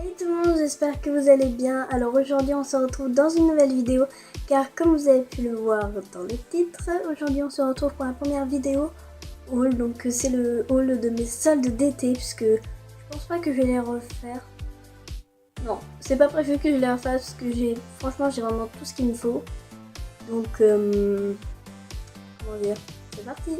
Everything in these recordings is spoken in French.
Hey tout le monde, j'espère que vous allez bien. Alors aujourd'hui on se retrouve dans une nouvelle vidéo car comme vous avez pu le voir dans le titre, aujourd'hui on se retrouve pour la première vidéo haul. Donc c'est le haul de mes soldes d'été puisque je pense pas que je vais les refaire. Non, c'est pas prévu que je les refasse parce que franchement j'ai vraiment tout ce qu'il me faut. Donc comment dire, c'est parti.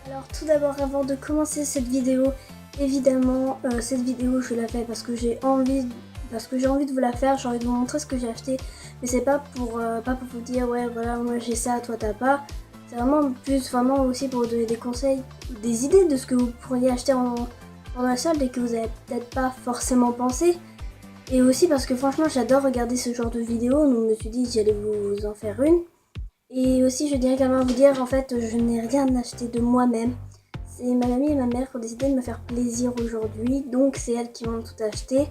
Alors tout d'abord avant de commencer cette vidéo, évidemment cette vidéo je la fais parce que j'ai envie de vous la faire, j'ai envie de vous montrer ce que j'ai acheté, mais c'est pas pour vous dire ouais voilà moi j'ai ça, toi t'as pas. C'est vraiment plus vraiment aussi pour vous donner des conseils, des idées de ce que vous pourriez acheter pendant la solde et que vous avez peut-être pas forcément pensé. Et aussi parce que franchement j'adore regarder ce genre de vidéos, donc je me suis dit que j'allais vous en faire une. Et aussi, je dirais quand même à vous dire, en fait, je n'ai rien acheté de moi-même. C'est ma mamie et ma mère qui ont décidé de me faire plaisir aujourd'hui. Donc, c'est elles qui m'ont tout acheté.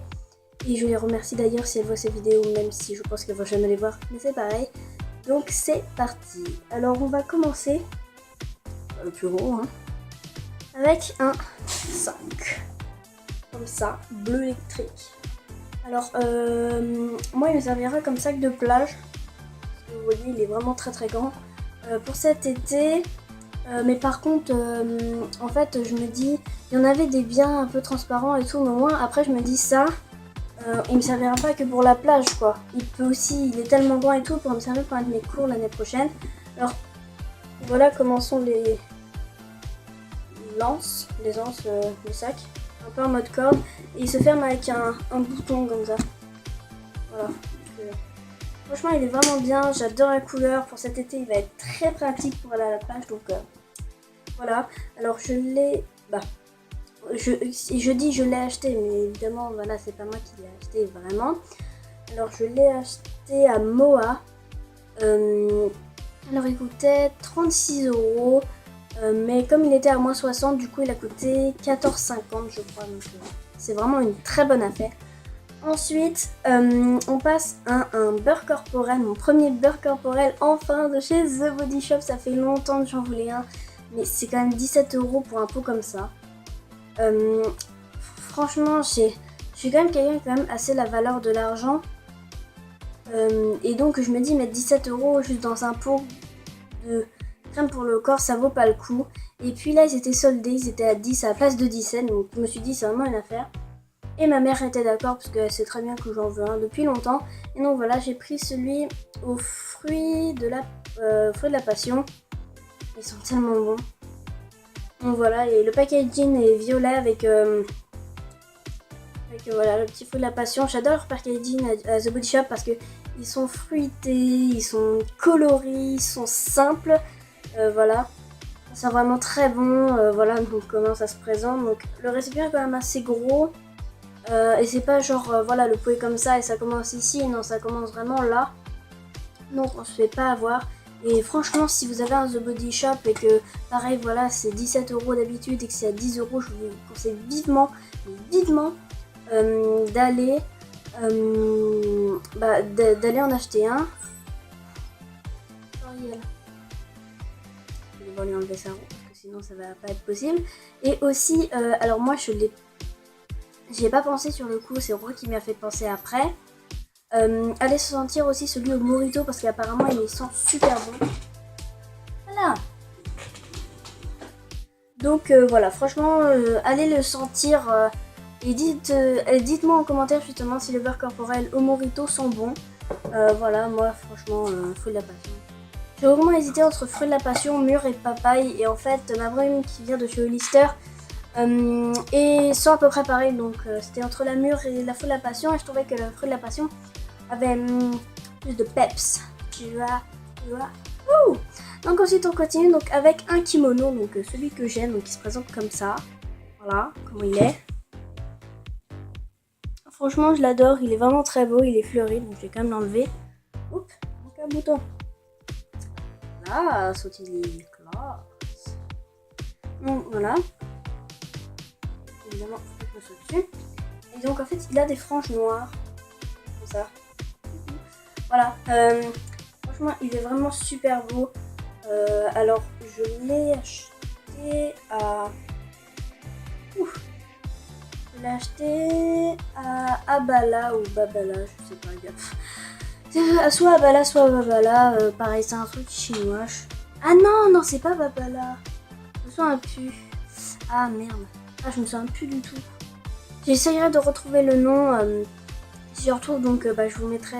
Et je les remercie d'ailleurs si elles voient ces vidéos, même si je pense qu'elles vont jamais les voir. Mais c'est pareil. Donc, c'est parti. Alors, on va commencer le plus gros, hein, avec un sac. Comme ça, bleu électrique. Alors, moi, il me servira comme sac de plage. Vous voyez, il est vraiment très très grand pour cet été. Mais par contre, en fait, je me dis, il y en avait des biens un peu transparents et tout, mais au moins après, je me dis ça, il me servira pas que pour la plage, quoi. Il peut aussi, il est tellement grand et tout pour me servir pour un de mes cours l'année prochaine. Alors, voilà comment sont les anses, le sac, un peu en mode corde, et il se ferme avec un bouton comme ça. Voilà. Franchement, il est vraiment bien, j'adore la couleur. Pour cet été, il va être très pratique pour aller à la plage, donc voilà. Alors je l'ai, je dis je l'ai acheté, mais évidemment, voilà, c'est pas moi qui l'ai acheté vraiment. Alors je l'ai acheté à Moa. Alors il coûtait 36€, mais comme il était à moins 60, du coup il a coûté 14,50 je crois. Donc c'est vraiment une très bonne affaire. Ensuite, on passe à un beurre corporel, mon premier beurre corporel enfin de chez The Body Shop. Ça fait longtemps que j'en voulais un, mais c'est quand même 17€ pour un pot comme ça. Franchement, je suis quand même quelqu'un qui aime assez la valeur de l'argent. Et donc je me dis mettre 17€ juste dans un pot de crème pour le corps, ça vaut pas le coup. Et puis là, ils étaient soldés, ils étaient à 10 à la place de 17, donc je me suis dit c'est vraiment une affaire. Et ma mère était d'accord parce qu'elle sait très bien que j'en veux un depuis longtemps. Et donc voilà, j'ai pris celui aux fruits de la passion. Ils sont tellement bons. Donc voilà, et le packaging est violet avec voilà, le petit fruit de la passion. J'adore leur packaging à The Body Shop parce que ils sont fruités, ils sont colorés, ils sont simples. Voilà, c'est vraiment très bon. Voilà donc comment ça se présente. Donc le récipient est quand même assez gros. Et c'est pas genre voilà le pot est comme ça et ça commence ici, non, ça commence vraiment là. Donc on se fait pas avoir. Et franchement, si vous avez un The Body Shop et que pareil voilà c'est 17€ d'habitude et que c'est à 10€, je vous conseille vivement d'aller d'aller en acheter un. Je vais lui enlever sa roue parce que sinon ça va pas être possible. Et aussi, alors moi j'y ai pas pensé sur le coup, c'est Roi qui m'a fait penser après. Allez se sentir aussi celui au Morito parce qu'apparemment il sent super bon. Voilà. Donc voilà, franchement, allez le sentir et dites-moi en commentaire justement si les beurre corporel au Morito sont bons. Voilà, moi franchement, fruit de la passion. J'ai vraiment hésité entre fruit de la passion, mûr et papaye. Et en fait, ma brune qui vient de chez Hollister et sont à peu près pareil. Donc c'était entre la mûre et la fruit de la passion. Et je trouvais que le fruit de la passion avait plus de peps. Tu vois. Donc ensuite on continue donc avec un kimono, donc celui que j'aime, donc qui se présente comme ça. Voilà comment il est. Franchement je l'adore, il est vraiment très beau, il est fleuri, donc je vais quand même l'enlever. Oups, manque un bouton. Là, sautille classe. Donc voilà. Évidemment, je saute dessus. Et donc en fait il a des franges noires. Comme ça. Voilà. Franchement il est vraiment super beau. Alors je l'ai acheté à Je l'ai acheté à Abala ou Babala, je sais pas, gars. Soit Abala, soit Babala. Pareil, c'est un truc chinois. Ah non, c'est pas Babala. Je me souviens plus. Ah merde. Ah, je me souviens plus du tout. J'essayerai de retrouver le nom. Si je retrouve, donc je vous mettrai.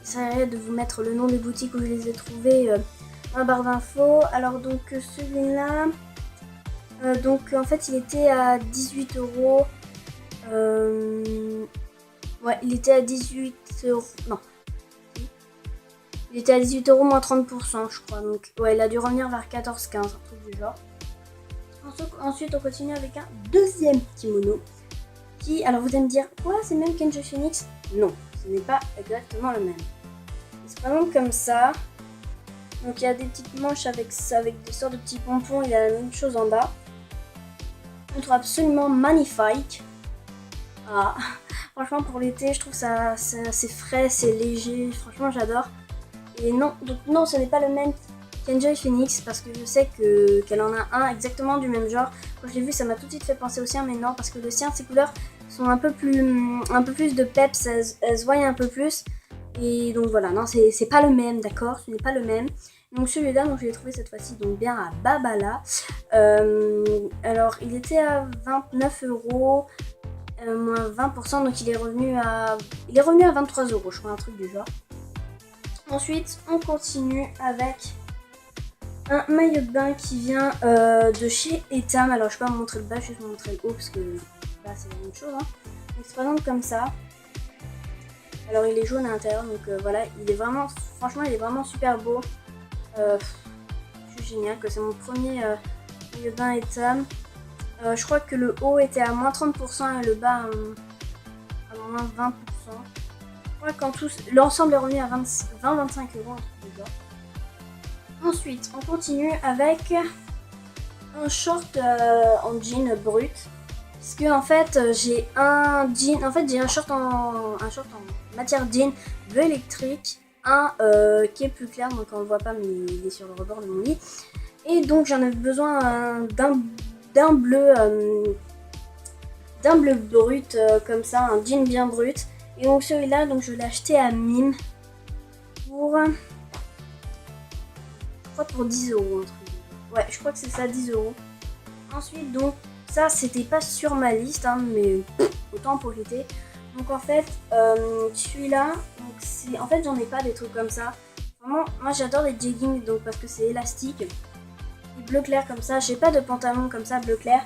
J'essaierai de vous mettre le nom des boutiques où je les ai trouvées dans la barre d'infos. Alors, donc celui-là. Donc en fait, il était à 18 €. Ouais, il était à 18 €. Non. Il était à 18 € moins 30%, je crois. Donc, ouais, il a dû revenir vers 14-15, un truc du genre. Ensuite, on continue avec un deuxième kimono. Qui, alors vous allez me dire, quoi, c'est le même qu'Enjoy Phoenix? Non, ce n'est pas exactement le même. Il se présente comme ça. Donc, il y a des petites manches avec des sortes de petits pompons. Il y a la même chose en bas. On trouve absolument magnifique. Ah, franchement, pour l'été, je trouve ça c'est frais, c'est léger. Franchement, j'adore. Et non, donc non, ce n'est pas le même qu'Enjoy Phoenix parce que je sais qu'elle en a un exactement du même genre. Quand je l'ai vu, ça m'a tout de suite fait penser au sien, mais non, parce que le sien, ses couleurs sont un peu plus de peps, elles se voient un peu plus. Et donc voilà, non, c'est pas le même, d'accord, ce n'est pas le même. Donc celui-là, donc je l'ai trouvé cette fois-ci donc bien à Babala. Alors il était à 29 €, moins 20%, donc il est revenu à 23 €, je crois, un truc du genre. Ensuite, on continue avec un maillot de bain qui vient de chez Etam. Alors, je vais pas vous montrer le bas, je vais juste vous montrer le haut parce que là, c'est la même chose. Hein. Donc, il se présente comme ça. Alors, il est jaune à l'intérieur, donc voilà, il est vraiment, franchement, il est vraiment super beau. C'est génial, que c'est mon premier maillot de bain Etam. Je crois que le haut était à moins 30% et le bas à moins 20%. Je crois qu'en tout, l'ensemble est revenu à 20-25 €. Ensuite, on continue avec un short en jean brut. Parce que en fait, j'ai un jean. En fait, j'ai un short en matière jean bleu électrique, un qui est plus clair, donc on le voit pas, mais il est sur le rebord de mon lit. Et donc j'en avais besoin d'un bleu brut comme ça, un jean bien brut. Et donc celui-là, donc je l'ai acheté à Mime pour 10 €. Ouais, je crois que c'est ça, 10 €. Ensuite, donc, ça, c'était pas sur ma liste, hein, mais autant en profiter. Donc, en fait, celui-là, en fait, j'en ai pas des trucs comme ça. Vraiment, moi, j'adore les jeggings, donc, parce que c'est élastique. Et bleu clair comme ça. J'ai pas de pantalon comme ça, bleu clair.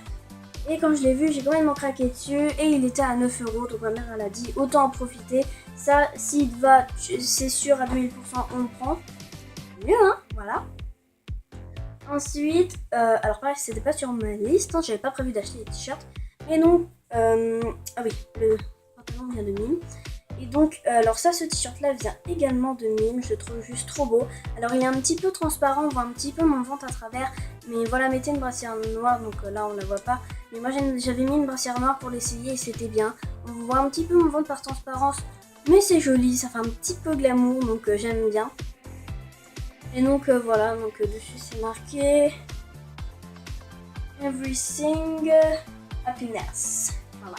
Et quand je l'ai vu, j'ai complètement craqué dessus. Et il était à 9 €. Donc, ma mère, elle a dit, autant en profiter. Ça, s'il va, c'est sûr, à 2000%, on le prend. Mieux, hein, voilà. Ensuite, alors pareil, c'était pas sur ma liste, hein, j'avais pas prévu d'acheter les t-shirts. Mais donc, ah oui, le pantalon vient de Mime. Et donc, alors ça, ce t-shirt-là vient également de Mime, je le trouve juste trop beau. Alors, il est un petit peu transparent, on voit un petit peu mon ventre à travers. Mais voilà, mettez une brassière noire, donc là, on la voit pas. Mais moi, j'avais mis une brassière noire pour l'essayer et c'était bien. On voit un petit peu mon ventre par transparence, mais c'est joli, ça fait un petit peu glamour, donc j'aime bien. Et donc voilà, donc dessus c'est marqué Everything Happiness. Voilà.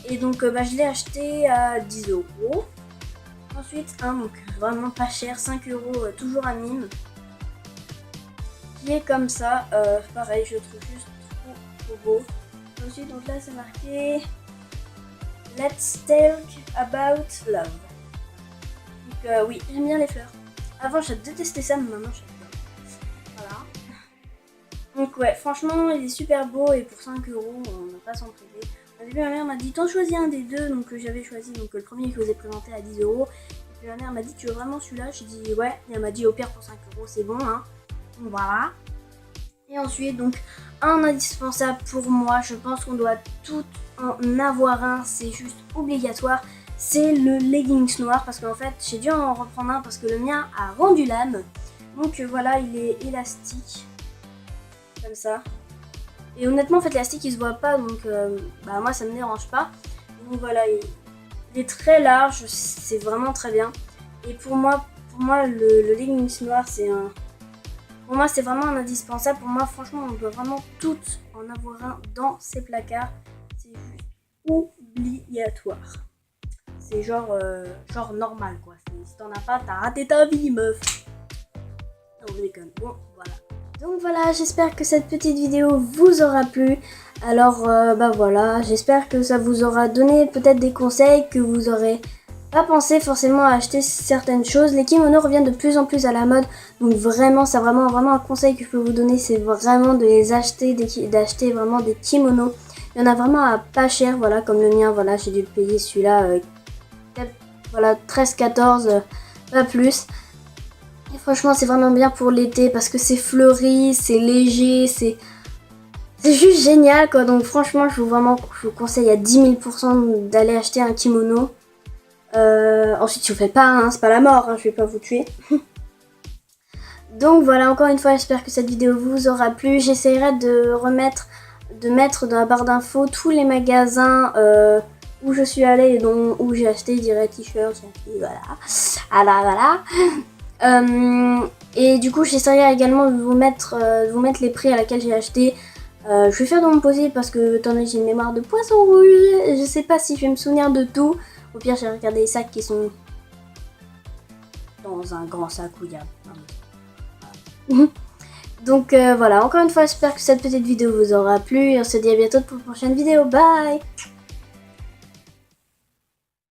Et donc je l'ai acheté à 10 €. Ensuite donc vraiment pas cher, 5 €, toujours à Mime. Qui est comme ça, pareil, je le trouve juste trop beau. Ensuite donc là c'est marqué Let's Talk About Love. Donc oui, j'aime bien les fleurs. Avant, je détestais ça, mais maintenant, j'adore. Voilà. Donc, ouais, franchement, il est super beau et pour 5 €, on n'a pas s'en priver. Au début, ma mère m'a dit, t'en choisis un des deux. Donc, j'avais choisi le premier que je vous ai présenté à 10 €. Et puis, ma mère m'a dit, tu veux vraiment celui-là? J'ai dit, ouais. Et elle m'a dit, au pire, pour 5 €, c'est bon, hein. Donc, voilà. Et ensuite, donc, un indispensable pour moi. Je pense qu'on doit tout en avoir un. C'est juste obligatoire. C'est le leggings noir parce qu'en fait j'ai dû en reprendre un parce que le mien a rendu l'âme. Donc voilà, il est élastique comme ça. Et honnêtement en fait l'élastique il se voit pas donc moi ça me dérange pas. Donc voilà, il est très large, c'est vraiment très bien. Et pour moi le leggings noir c'est vraiment un indispensable. Pour moi franchement on doit vraiment toutes en avoir un dans ces placards. C'est juste obligatoire. C'est genre normal quoi. Si t'en as pas, t'as raté ta vie meuf. Non mais comme bon voilà. Donc voilà, j'espère que cette petite vidéo vous aura plu. Alors bah voilà, j'espère que ça vous aura donné peut-être des conseils, que vous aurez pas pensé forcément à acheter certaines choses. Les kimonos reviennent de plus en plus à la mode, donc vraiment c'est vraiment un conseil que je peux vous donner, c'est vraiment de les acheter, d'acheter vraiment des kimonos. Il y en a vraiment à pas cher, voilà, comme le mien, voilà, j'ai dû le payer celui-là, voilà, 13-14, pas plus. Et franchement c'est vraiment bien pour l'été parce que c'est fleuri, c'est léger, c'est juste génial quoi. Donc franchement je vous conseille à 10 000% d'aller acheter un kimono. Ensuite si vous faites pas, hein, c'est pas la mort, hein, je vais pas vous tuer. Donc voilà, encore une fois j'espère que cette vidéo vous aura plu. J'essaierai de mettre dans la barre d'infos tous les magasins où je suis allée et où j'ai acheté des t-shirts, voilà. Et du coup j'essaierai également de vous mettre les prix à laquelle j'ai acheté. Je vais faire de mon possible parce que étant donné que j'ai une mémoire de poisson rouge, je sais pas si je vais me souvenir de tout. Au pire j'ai regardé les sacs qui sont dans un grand sac où il y a... Donc voilà, encore une fois j'espère que cette petite vidéo vous aura plu et on se dit à bientôt pour une prochaine vidéo. Bye.